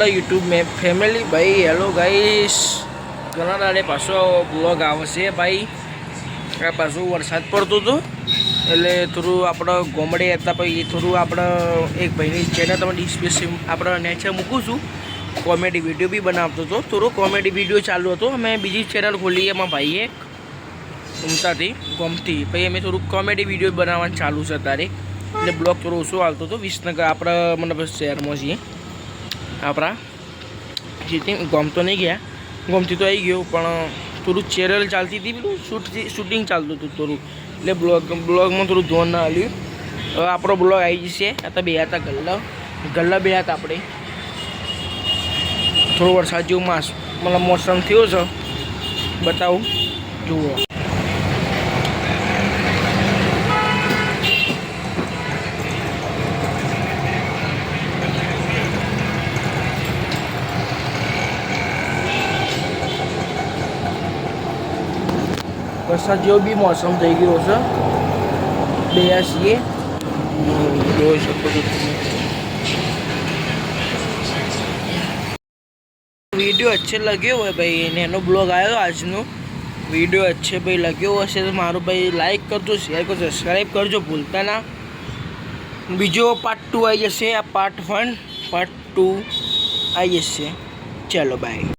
આપણા YouTube family ભાઈ hello guys ઘણા દાડે પાછો બ્લોગ આવશે ભાઈ આ પાછું વરસાદ પડતો હતો એટલે થોડું આપણે ગોમડે હતા પછી થોડું આપણે એક ભાઈની ચેનલ તમે ડિસ્પ્લે આપણે નેચે મૂકું છું કોમેડી વિડીયો બી બનાવતો હતો થોડો કોમેડી વિડીયો ચાલુ હતો અમે બીજી ચેનલ ખોલી એમાં ભાઈએ ઉમતાથી ગમતી પછી અમે થોડુંક કોમેડી વિડીયો બનાવવાનું ચાલુ છે અત્યારે એટલે બ્લોગ થોડો ઓછો આવતો હતો વિસનગર આપણા મતલબ શહેરમાં છીએ આપણા જેથી ગમતો નહીં ગયા ગમતી તો આવી ગયો પણ થોડું ચેનલ ચાલતી હતી પેલું શૂટિંગ ચાલતું હતું થોડું એટલે બ્લોગમાં થોડું ધ્યાન ના આવ્યું હવે આપણો બ્લોગ આવી જશે આ તો બે હતા ગલ્લા બે હતા આપણે થોડો વરસાદ જેવું મતલબ મોસમ થયો છે બતાવું જુઓ વરસાદ જેવો બી મોસમ થઈ ગયો છે બે છીએ જોઈ શકો છો તમે वीडियो अच्छे लगे हुए भाई नैनो ब्लॉग आया આજનો वीडियो अच्छे भाई लगे हुए હશે તો મારું ભાઈ લાઈક કરજો શેર કરજો સબસ્ક્રાઈબ કરજો ભૂલતા ના બીજો પાર્ટ 2 આવી જશે આ પાર્ટ 1 પાર્ટ 2 આવી જશે ચલો બાય।